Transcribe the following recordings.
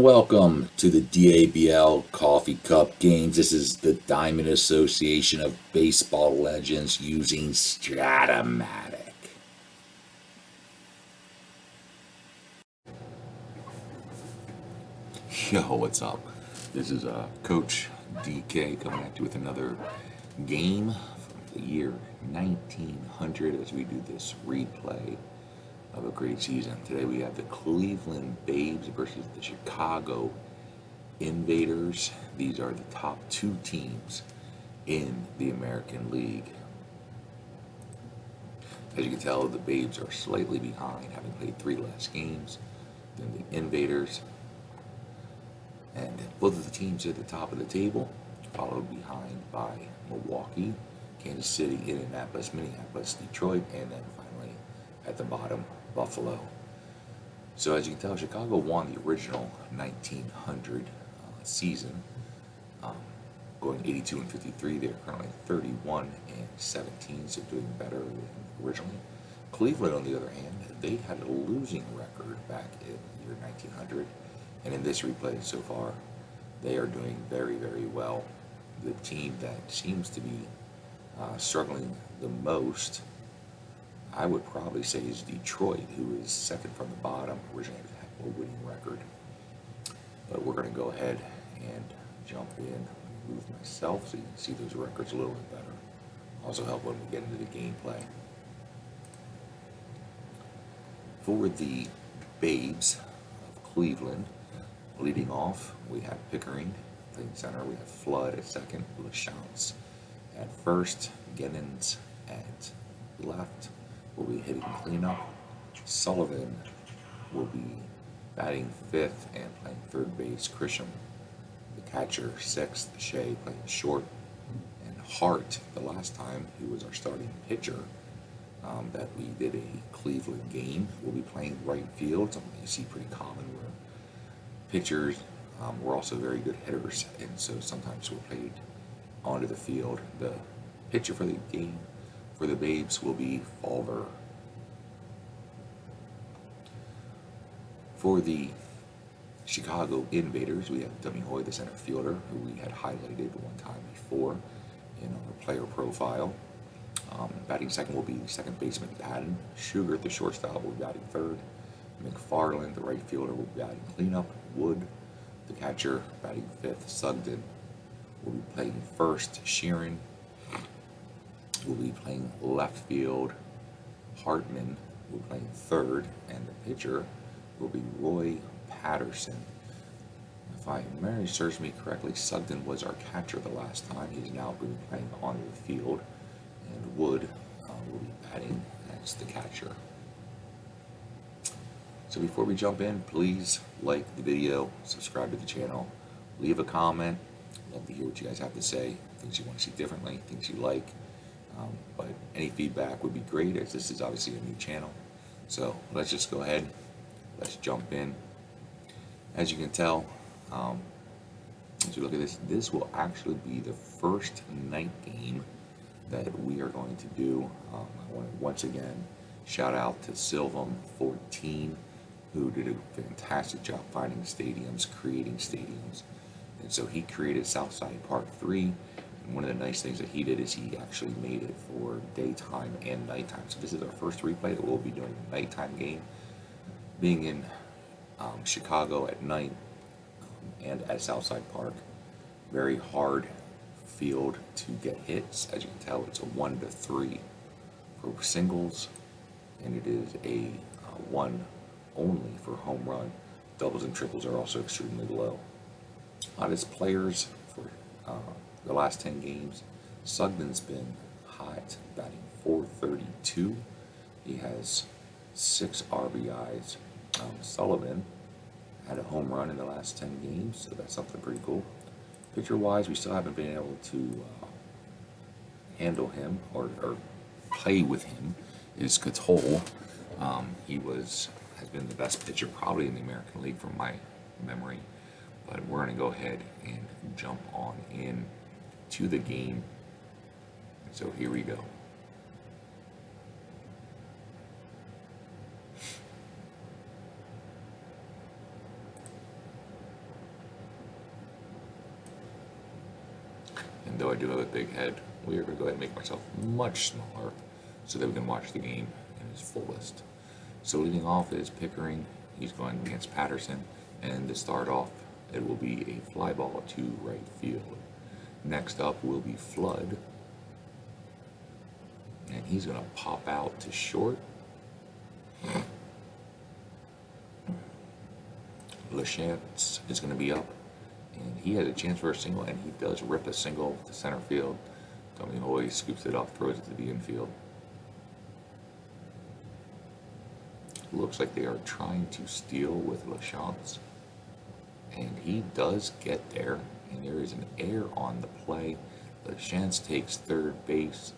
and welcome to the DABL Coffee Cup Games. This is the Diamond Association of Baseball Legends using Strat-O-Matic. Yo, what's up? This is Coach DK coming at you with another game from the year 1900 as we do this replay of a great season. Today we have the Cleveland Babes versus the Chicago Invaders. These are the top two teams in the American League. As you can tell, the Babes are slightly behind, having played 3 less games than the Invaders. And both of the teams are at the top of the table, followed behind by Milwaukee, Kansas City, Indianapolis, Minneapolis, Detroit, and then finally at the bottom, Buffalo. So as you can tell, Chicago won the original 1900 season, going 82-53. They're currently 31-17, so doing better than originally. Cleveland, on the other hand, they had a losing record back in the year 1900, and in this replay so far, they are doing very, very well. The team that seems to be struggling the most, I would probably say, is Detroit, who is second from the bottom, originally had a winning record. But we're going to go ahead and jump in, move myself so you can see those records a little bit better. Also help when we get into the gameplay. For the Babes of Cleveland, leading off, we have Pickering playing center. We have Flood at second, LaChance at first, Ginnens at left will be hitting cleanup. Sullivan will be batting fifth and playing third base. Christian, the catcher, sixth. Shea playing short. And Hart, the last time he was our starting pitcher that we did a Cleveland game, will be playing right field, something you see pretty common where pitchers were also very good hitters, and so sometimes we're played onto the field. The pitcher for the game for the Babes will be Fulver. For the Chicago Invaders, we have Dummy Hoy, the center fielder, who we had highlighted one time before in our player profile. Batting second will be second baseman Patton. Sugar, the shortstop, will be batting third. McFarland, the right fielder, will be batting cleanup. Wood, the catcher, batting fifth. Sugden will be playing first. Sheeran will be playing left field. Hartman will be playing third, and the pitcher will be Roy Patterson. If my memory serves me correctly, Sugden was our catcher the last time. He's now going to be playing onto the field, and Wood will be batting as the catcher. So before we jump in, please like the video, subscribe to the channel, leave a comment. Love to hear what you guys have to say, things you want to see differently, things you like. But any feedback would be great, as this is obviously a new channel. So let's just go ahead, let's jump in. As you can tell, as you look at this, this will actually be the first night game that we are going to do. I want to once again shout out to Silvam14, who did a fantastic job finding stadiums, creating stadiums. And so he created Southside Park 3. And one of the nice things that he did is he actually made it for daytime and nighttime. So this is our first replay that we'll be doing a nighttime game. Being in Chicago at night and at Southside Park, very hard field to get hits. As you can tell, it's a 1-3 for singles, and it is a 1 only for home run. Doubles and triples are also extremely low. On his players for the last 10 games, Sugden's been hot, batting .432. He has 6 RBIs. Sullivan had a home run in the last 10 games, so that's something pretty cool. Pitcher-wise, we still haven't been able to handle him or play with him. Is Katol. He has been the best pitcher probably in the American League from my memory. But we're going to go ahead and jump on in to the game. So here we go. though I do have a big head, we are going to go ahead and make myself much smaller so that we can watch the game in its fullest. So leading off is Pickering. He's going against Patterson, and to start off, it will be a fly ball to right field. Next up will be Flood, and he's going to pop out to short. Lachance is going to be up, and he has a chance for a single, and he does rip a single to center field. Tommy Hoy scoops it up, throws it to the infield. Looks like they are trying to steal with Lachance, and he does get there, and there is an error on the play. Lachance takes third base,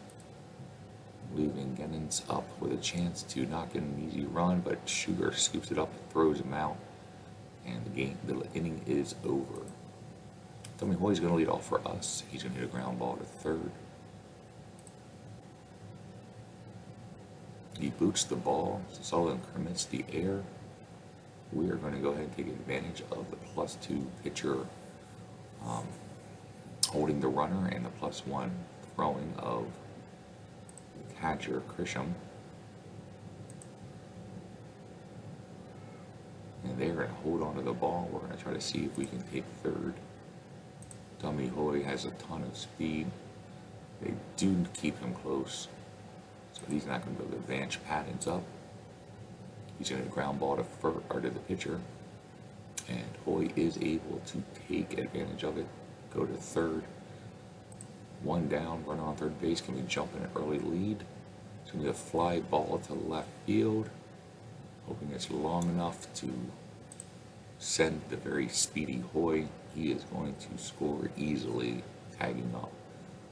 leaving Gennens up with a chance to not get an easy run, but Sugar scoops it up, throws him out, and the inning is over. Tommy Hoy's going to lead off for us. He's going to hit a ground ball to third. He boots the ball, so Sullivan commits the error. We are going to go ahead and take advantage of the +2 pitcher holding the runner and the +1 throwing of the catcher, Grisham. And they're going to hold on to the ball. We're going to try to see if we can take third. Tommy Hoy has a ton of speed. They do keep him close, so he's not going to be able to advance. Patton's up. He's going to ground ball to the pitcher, and Hoy is able to take advantage of it, go to third. One down, runner on third base. Can we jump in an early lead? It's going to be a fly ball to left field, hoping it's long enough to send the very speedy Hoy. He is going to score easily, tagging up.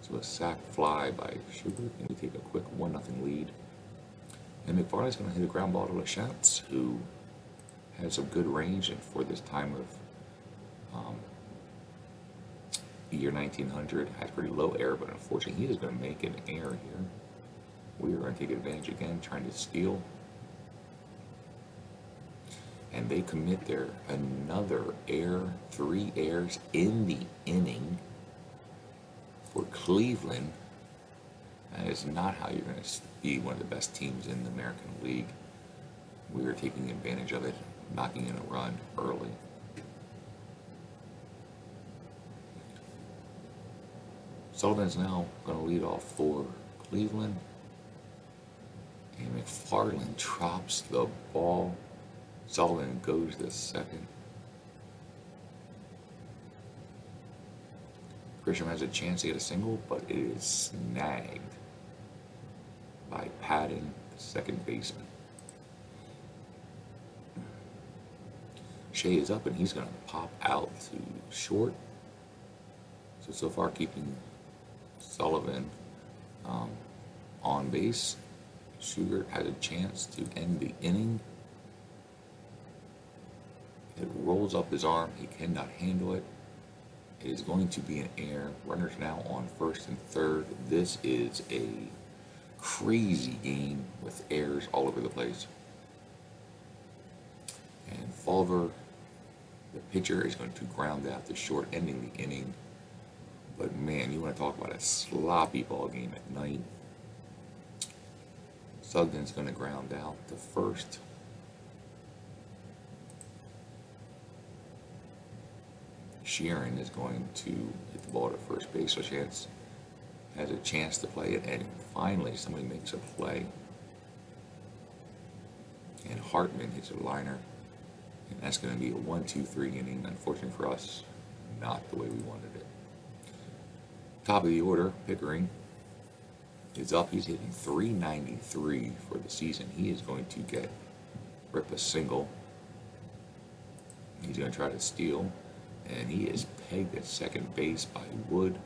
So a sac fly by Sugar, and we take a quick 1-0 lead. And McFarland's going to hit a ground ball to Lachance, who has some good range, and for this time of year 1900, has pretty low error, but unfortunately he is going to make an error here. We are going to take advantage again, trying to steal. And they commit another error, 3 errors in the inning for Cleveland. That is not how you're going to be one of the best teams in the American League. We are taking advantage of it, knocking in a run early. Sullivan's now going to lead off for Cleveland. And McFarland drops the ball. Sullivan goes to second. Grisham has a chance to get a single, but it is snagged by Patton, the second baseman. Shea is up, and he's going to pop out to short. So far keeping Sullivan on base. Sugar has a chance to end the inning. It rolls up his arm. He cannot handle it. It is going to be an error. Runners now on first and third. This is a crazy game with errors all over the place. And Fulver, the pitcher, is going to ground out to short, ending the inning. But man, you want to talk about a sloppy ball game at night. Sugden's going to ground out to first. Sheeran is going to hit the ball to first base, so Chance has a chance to play it, and finally somebody makes a play. And Hartman hits a liner, and that's going to be a 1-2-3 inning. Unfortunately for us, not the way we wanted it. Top of the order, Pickering is up. He's hitting .393 for the season. He is going to rip a single. He's going to try to steal, and he is pegged at second base by Wood.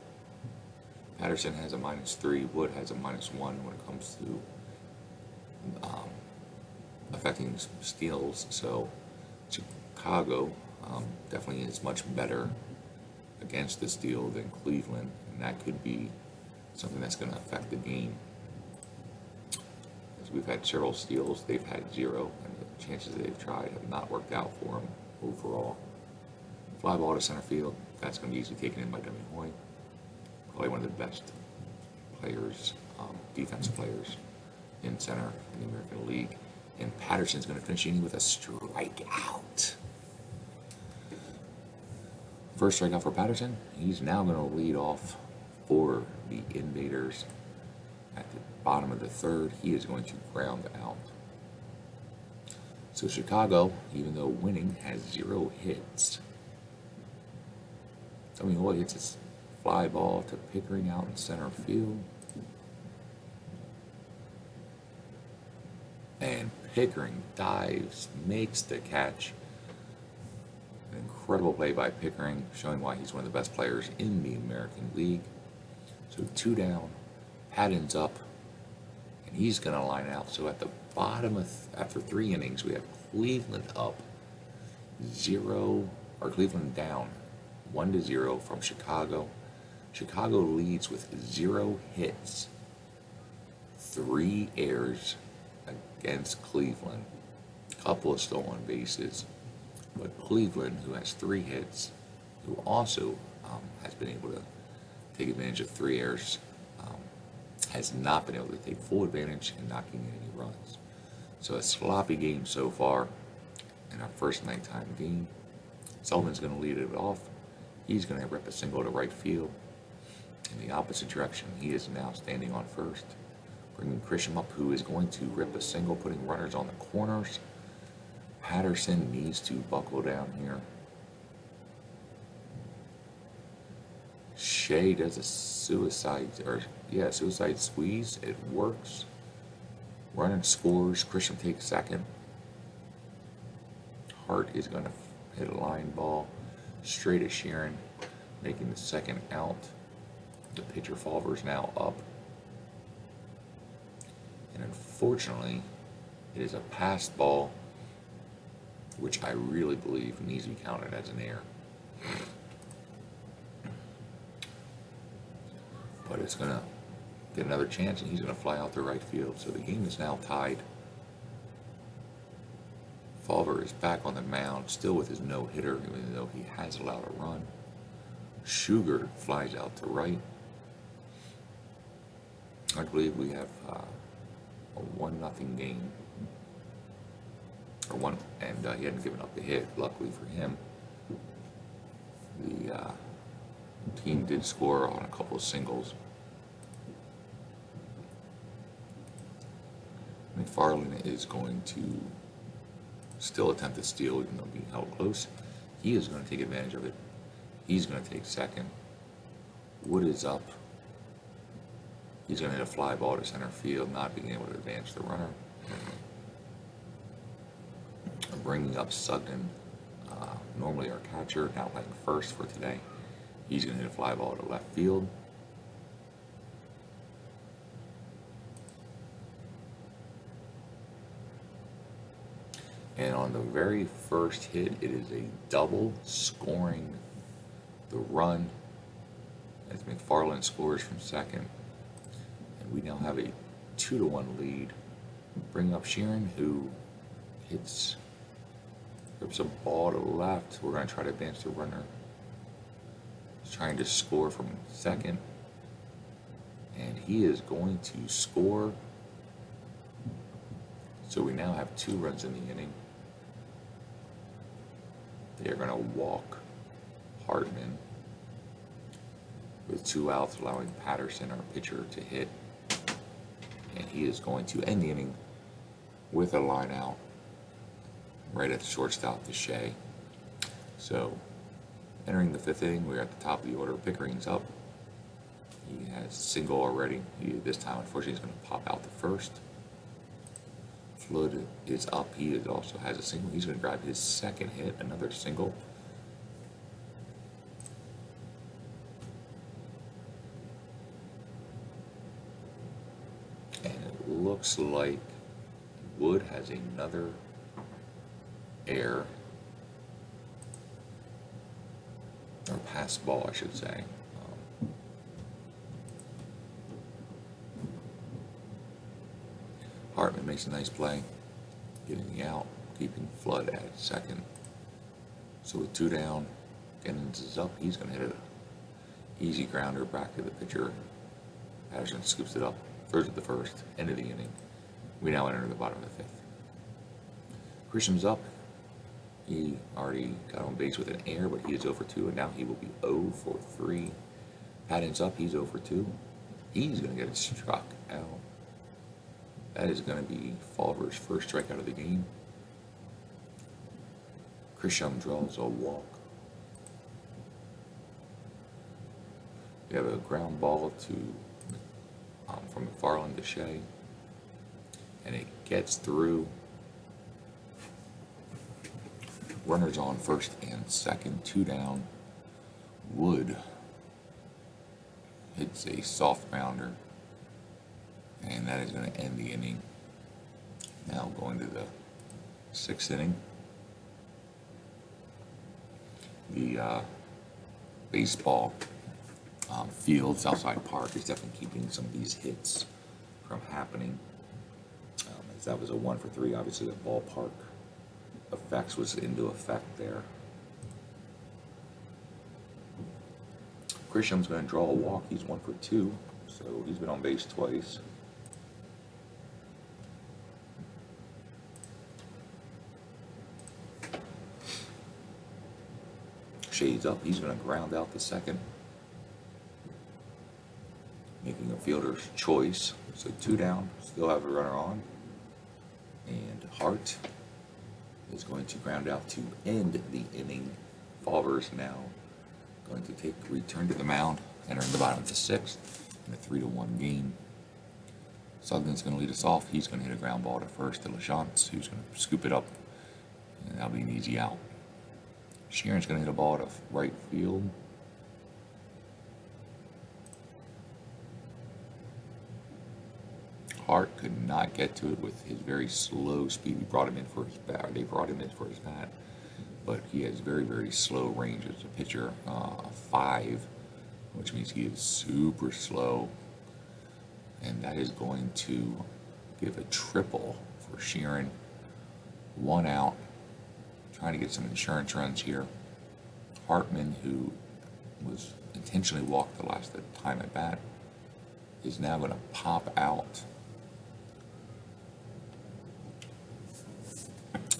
Patterson has a -3. Wood has a -1 when it comes to affecting steals. So Chicago definitely is much better against the steal than Cleveland, and that could be something that's going to affect the game. As we've had several steals, they've had 0, and the chances they've tried have not worked out for them overall. Fly ball to center field. That's going to be easily taken in by Tommy Hoy. probably one of the best players, defensive players in center in the American League. And Patterson's going to finish the inning with a strikeout. First strikeout for Patterson. He's now going to lead off for the Invaders at the bottom of the third. He is going to ground out. So Chicago, even though winning, has 0 hits. I mean, all he hits is fly ball to Pickering out in center field. And Pickering dives, makes the catch. An incredible play by Pickering, showing why he's one of the best players in the American League. So 2 down, Patton's up, and he's going to line out. So at the bottom of, after 3 innings, we have Cleveland up 0, or Cleveland down 1-0 from Chicago. Chicago leads with 0 hits, 3 errors against Cleveland, a couple of stolen bases, but Cleveland, who has 3 hits, who also has been able to take advantage of 3 errors, has not been able to take full advantage in knocking in any runs. So a sloppy game so far in our first nighttime game. Sullivan's going to lead it off. He's going to rip a single to right field in the opposite direction. He is now standing on first, bringing Christian up, who is going to rip a single, putting runners on the corners. Patterson needs to buckle down here. Shea does a suicide squeeze. It works. Runner scores. Christian takes second. Hart is going to hit a line ball straight at Sheeran, making the second out. The pitcher Fulver is now up. And unfortunately, it is a passed ball, which I really believe needs to be counted as an error. But it's going to get another chance, and he's going to fly out to right field. So the game is now tied. Fulver is back on the mound, still with his no-hitter, even though he has allowed a run. Sugar flies out to right. I believe we have a 1-0 game. And he hadn't given up the hit, luckily for him. The team did score on a couple of singles. McFarland is going to still attempt to steal, even though being held close. He is going to take advantage of it. He's going to take second. Wood is up. He's going to hit a fly ball to center field, not being able to advance the runner. Bringing up Sugden, normally our catcher, now playing first for today. He's going to hit a fly ball to left field. And on the very first hit, it is a double scoring the run as McFarland scores from second. And we now have a 2-1 lead. Bring up Sheeran, who rips a ball to left. We're going to try to advance the runner. He's trying to score from second. And he is going to score. So we now have 2 runs in the inning. They're going to walk Hartman with 2 outs, allowing Patterson, our pitcher, to hit. And he is going to end the inning with a line out right at the shortstop to Shea. So entering the 5th inning, we're at the top of the order. Pickering's up. He has a single already. This time, unfortunately, he's going to pop out the first. Flood is up. He also has a single. He's going to grab his second hit, another single. And it looks like Wood has another error. Or pass ball, I should say. Hartman makes a nice play, getting the out, keeping Flood at second. So with 2 down, Jennings is up. He's going to hit Easy grounder back to the pitcher. Patterson scoops it up, throws it the first, end of the inning. We now enter the bottom of the fifth. Grisham's up. He already got on base with an error, but he is 0 for 2, and now he will be 0 for 3. Patton's up. He's 0 for 2. He's going to get struck out. That is going to be Fulver's first strikeout of the game. Grisham draws a walk. We have a ground ball to from McFarland to Shea, and it gets through. Runners on first and second, 2 down. Wood hits a soft bounder, and that is going to end the inning. Now going to the 6th inning. The baseball field, Southside Park, is definitely keeping some of these hits from happening. As that was a 1 for 3, obviously the ballpark effects was into effect there. Grisham's going to draw a walk. He's 1 for 2, so he's been on base twice. Shea's up. He's going to ground out the second, making a fielder's choice. So 2 down, still have a runner on. And Hart is going to ground out to end the inning. Fulver's now going to take return to the mound, entering the bottom of the 6th in a 3-1 game. Sugden's going to lead us off. He's going to hit a ground ball to first to LaChance, who's going to scoop it up, and that'll be an easy out. Sheeran's going to hit a ball to right field. Hart could not get to it with his very slow speed. They brought him in for his bat, but he has very, very slow range as a pitcher. 5, which means he is super slow, and that is going to give a triple for Sheeran. 1 out, trying to get some insurance runs here. Hartman, who was intentionally walked the last time at bat, is now going to pop out.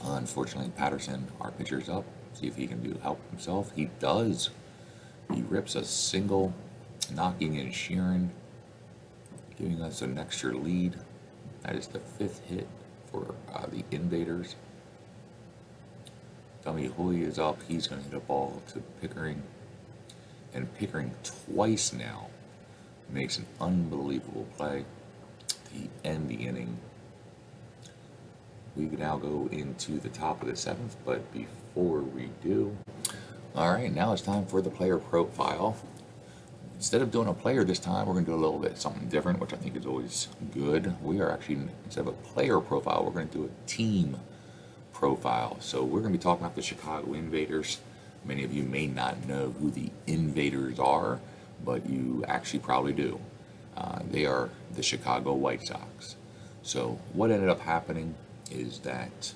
Unfortunately, Patterson, our pitcher's up. See if he can help himself. He does. He rips a single, knocking in Sheeran, giving us an extra lead. That is the 5th hit for the Invaders. Dummy Hoy is up. He's going to hit a ball to Pickering. And Pickering twice now makes an unbelievable play to end the inning. We can now go into the top of the 7th, but before we do, all right, now it's time for the player profile. Instead of doing a player this time, we're going to do a little bit something different, which I think is always good. We are actually, instead of a player profile, we're going to do a team profile. So we're going to be talking about the Chicago Invaders. Many of you may not know who the Invaders are, but you actually probably do. They are the Chicago White Sox. So what ended up happening is that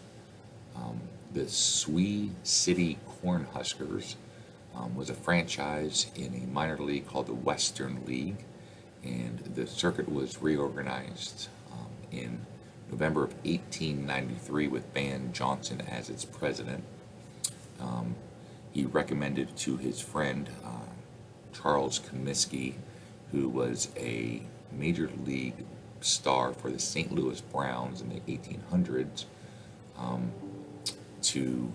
the Sioux City Cornhuskers was a franchise in a minor league called the Western League, and the circuit was reorganized in November of 1893 with Van Johnson as its president. He recommended to his friend Charles Comiskey, who was a major league star for the St. Louis Browns in the 1800s, to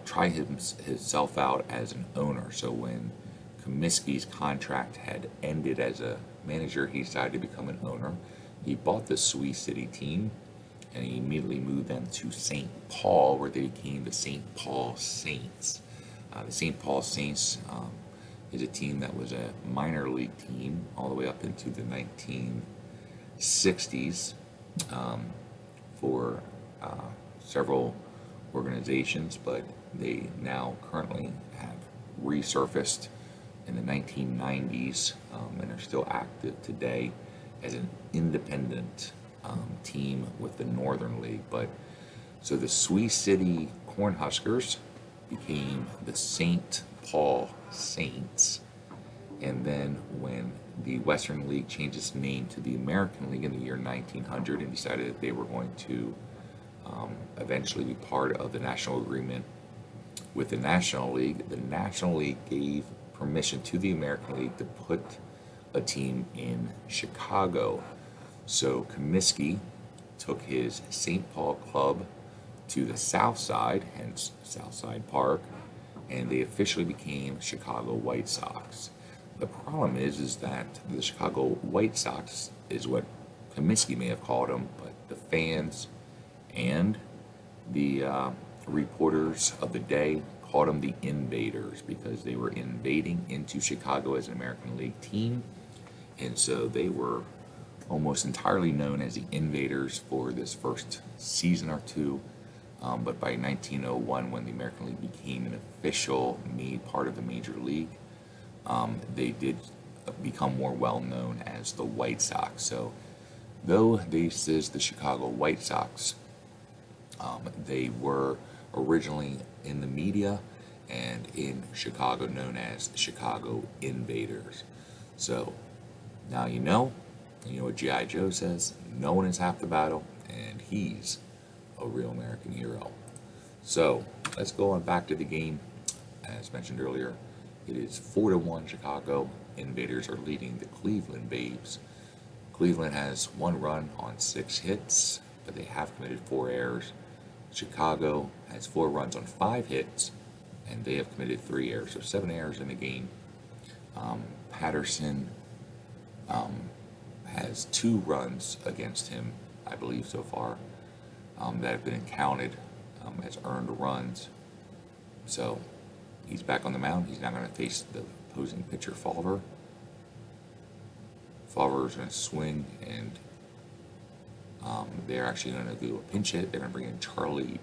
try himself out as an owner. So when Comiskey's contract had ended as a manager, he decided to become an owner. He bought the Sioux City team, and he immediately moved them to St. Paul, where they became the St. Paul Saints. The St. Paul Saints is a team that was a minor league team all the way up into the 1960s for several organizations, but they now currently have resurfaced in the 1990s and are still active today as an independent team with the Northern League. But so the Sioux City Cornhuskers became the St. Paul Saints, And then when the Western League changed its name to the American League in the year 1900 and decided that they were going to eventually be part of the national agreement with the National League, the National League gave permission to the American League to put a team in Chicago. So Comiskey took his St. Paul club to the South Side, hence Southside Park, and they officially became Chicago White Sox. The problem is that the Chicago White Sox is what Comiskey may have called them, but the fans and the reporters of the day called them the Invaders because they were invading into Chicago as an American League team, and so they were almost entirely known as the Invaders for this first season or two. But by 1901, when the American League became an official part of the Major League, they did become more well known as the White Sox. So, though this is the Chicago White Sox, they were originally in the media and in Chicago known as the Chicago Invaders. So, now you know what G.I. Joe says, no one is half the battle, and he's a real American hero. So, let's go on back to the game. As mentioned earlier, it is 4-1 Chicago. Invaders are leading the Cleveland Babes. Cleveland has 1 run on 6 hits, but they have committed 4 errors. Chicago has 4 runs on 5 hits, and they have committed 3 errors, so 7 errors in the game. Patterson has 2 runs against him, I believe, so far, that have been counted as earned runs. So he's back on the mound. He's now going to face the opposing pitcher, Fulver. Fulver is going to swing, and they're actually going to do a pinch hit. They're going to bring in Charlie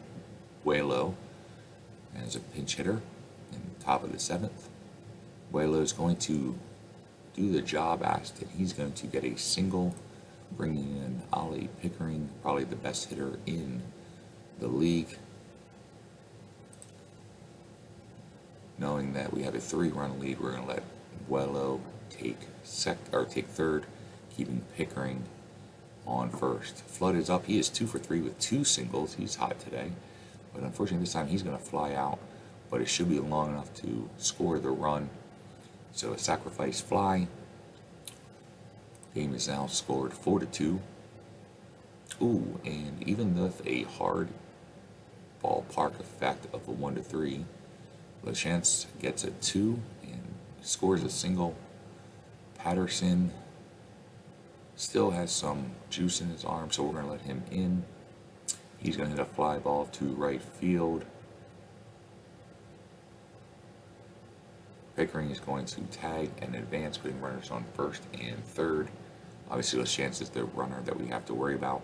Buelo as a pinch hitter in the top of the 7th. Buelo is going to do the job asked, and he's going to get a single, bringing in Ollie Pickering, probably the best hitter in the league. Knowing that we have a 3-run lead, we're going to let Buelo take third, keeping Pickering on first. Flood is up. He is 2 for 3 with 2 singles. He's hot today, but unfortunately this time he's going to fly out, but it should be long enough to score the run. So a sacrifice fly. Game is now scored 4-2. Ooh, and even with a hard ballpark effect of a 1-3, LaChance gets a 2 and scores a single. Patterson still has some juice in his arm, so we're going to let him in. He's going to hit a fly ball to right field. Pickering is going to tag and advance, putting runners on first and third. Obviously, LaChance is the runner that we have to worry about.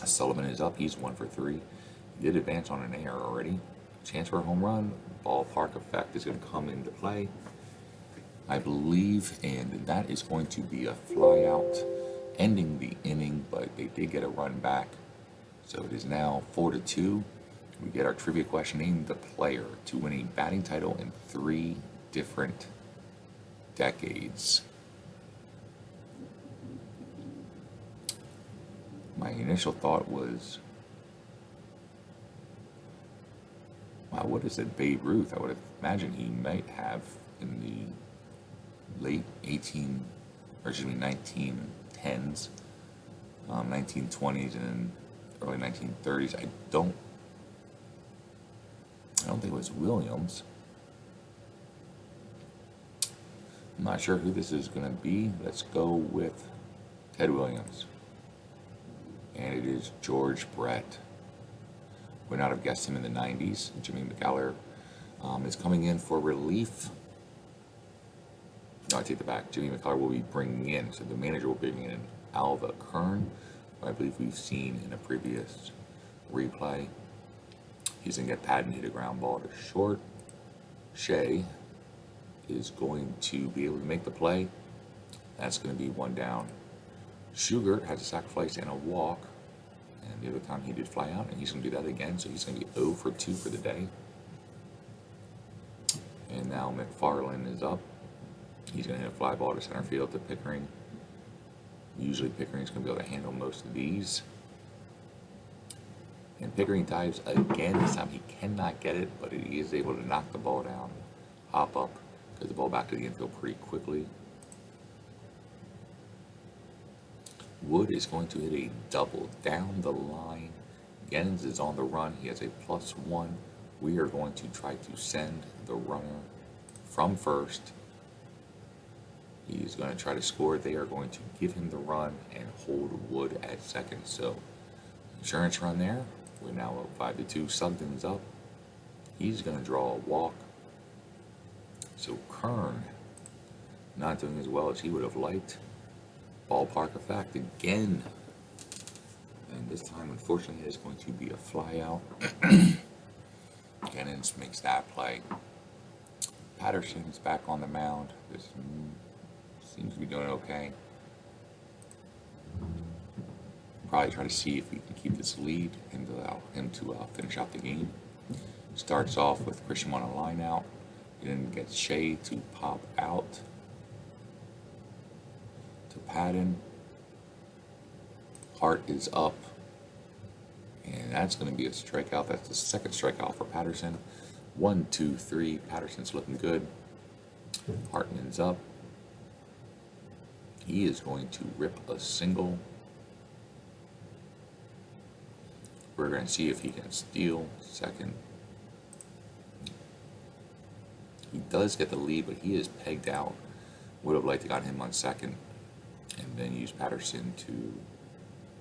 Sullivan is up. He's 1 for 3. He did advance on an error already. Chance for a home run. Ballpark effect is going to come into play, I believe, and that is going to be a fly out, ending the inning, but they did get a run back. So it is now 4-2. We get our trivia question: name the player to win a batting title in 3 different decades. My initial thought was, wow, what is it, Babe Ruth? I would have imagined he might have in the late 1910s, 1920s, and early 1930s. I don't think it was Williams. I'm not sure who this is going to be. Let's go with Ted Williams. And it is George Brett. Would not have guessed him in the 90s. Jimmy McAllister is coming in for relief. No, I take that back. Jimmy McAllister will be bringing in, so the manager will be bringing in Alva Kern, who I believe we've seen in a previous replay. He's going to get Patton, hit a ground ball to short. Shea is going to be able to make the play. That's going to be 1 down. Schugert has a sacrifice and a walk, and the other time he did fly out, and he's going to do that again, so he's going to be 0 for 2 for the day. And now McFarland is up. He's going to hit a fly ball to center field to Pickering. Usually Pickering's going to be able to handle most of these. And Pickering dives again. This time he cannot get it, but he is able to knock the ball down, hop up, get the ball back to the infield pretty quickly. Wood is going to hit a double down the line. Gennens is on the run. He has a +1. We are going to try to send the runner from first. He is going to try to score. They are going to give him the run and hold Wood at second. So, insurance run there. We're now up 5-2. Sugden's up. He's going to draw a walk. So, Kern not doing as well as he would have liked. Ballpark effect again. And this time, unfortunately, it's going to be a fly out. Gennens makes that play. Patterson's back on the mound. This seems to be doing okay. Probably try to see if we can keep this lead and allow him to finish out the game. Starts off with Christian on a line out. Then gets Shea to pop out to Patton. Hart is up. And that's going to be a strikeout. That's the second strikeout for Patterson. 1, 2, 3. Patterson's looking good. Hartman's up. He is going to rip a single. We're going to see if he can steal second. He does get the lead, but he is pegged out. Would have liked to got him on second, and then use Patterson to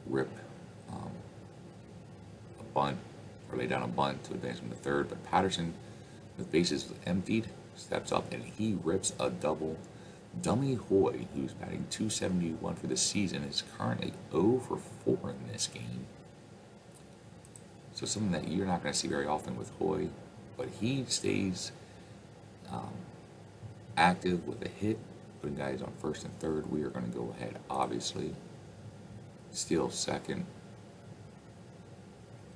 rip a bunt, or lay down a bunt to advance him to third. But Patterson, with bases emptied, steps up and he rips a double. Dummy Hoy, who's batting .271 for the season, is currently 0 for 4 in this game. So something that you're not going to see very often with Hoy, but he stays active with a hit, putting guys on first and third. We are going to go ahead, obviously, steal second.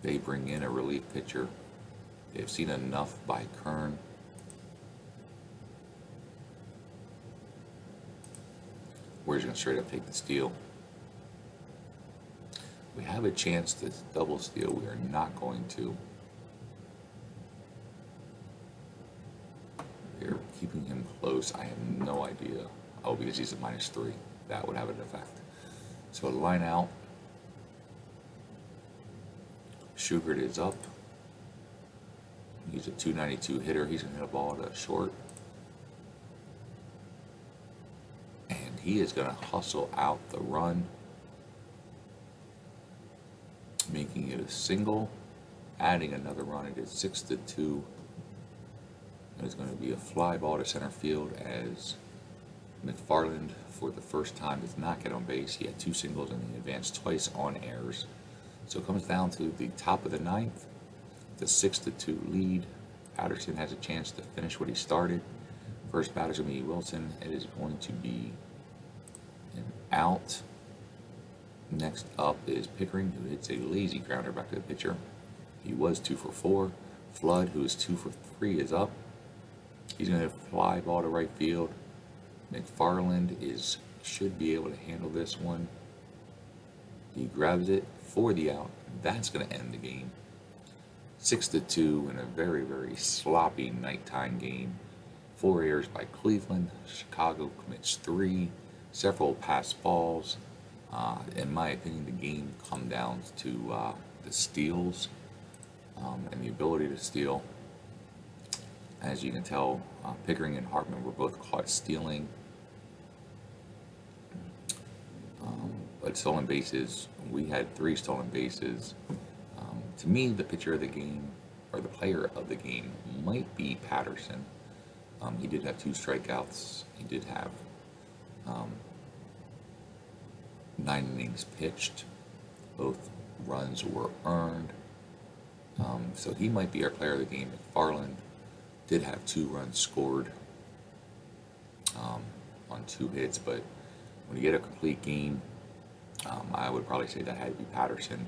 They bring in a relief pitcher. They've seen enough by Kern. We're just going to straight up take the steal. We have a chance to double steal. We are not going to. We're keeping him close. I have no idea. Oh, because he's a -3. That would have an effect. So line out. Schubert is up. He's a .292 hitter. He's going to hit a ball to short. And he is going to hustle out the run, making it a single, adding another run. It is 6-2. It's going to be a fly ball to center field as McFarland, for the first time, does not get on base. He had 2 singles and he advanced twice on errors. So it comes down to the top of the ninth, the 6-2 lead. Patterson has a chance to finish what he started. First batter is going to be Wilson. It is going to be an out. Next up is Pickering, who hits a lazy grounder back to the pitcher. He was 2 for 4. Flood, who is 2 for 3, is up. He's going to fly ball to right field. McFarland should be able to handle this one. He grabs it for the out. That's going to end the game. 6-2 in a very, very sloppy nighttime game. 4 errors by Cleveland. Chicago commits 3. Several passed balls. In my opinion, the game come down to the steals and the ability to steal. As you can tell, Pickering and Hartman were both caught stealing. But stolen bases, we had 3 stolen bases. To me, the pitcher of the game, or the player of the game, might be Patterson. He did have 2 strikeouts. He did have 9 innings pitched. Both runs were earned. So he might be our player of the game. McFarland did have 2 runs scored on 2 hits, but when you get a complete game, I would probably say that had to be Patterson,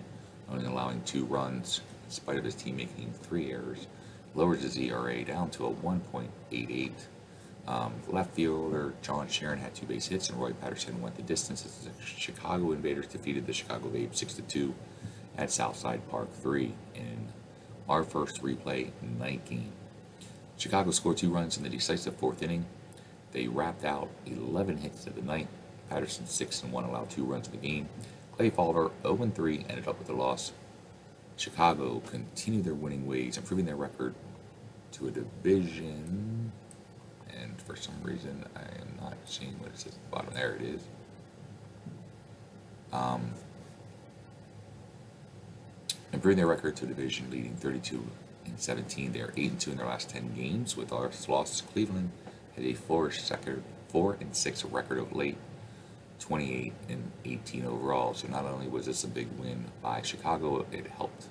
only allowing 2 runs in spite of his team making 3 errors. Lowers his ERA down to a 1.88. Left fielder John Sharon had 2 base hits, and Roy Patterson went the distance as the Chicago Invaders defeated the Chicago Babes 6-2 at Southside Park 3 in our first replay night game. Chicago scored 2 runs in the decisive 4th inning. They wrapped out 11 hits of the night. Patterson 6-1 allowed 2 runs in the game. Clay Falder 0-3 ended up with a loss. Chicago continued their winning ways, improving their record to a division. And for some reason, I am not seeing what it says at the bottom. There it is. Improving their record to a division leading 32-17. They are 8-2 in their last 10 games. With our losses, Cleveland had a 4-6 record of late, 28-18 overall. So not only was this a big win by Chicago, it helped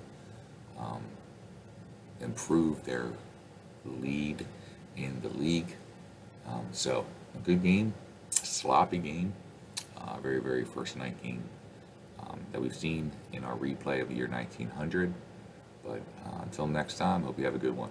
improve their lead in the league. So a good game, sloppy game, very, very first night game that we've seen in our replay of the year 1900. But until next time, hope you have a good one.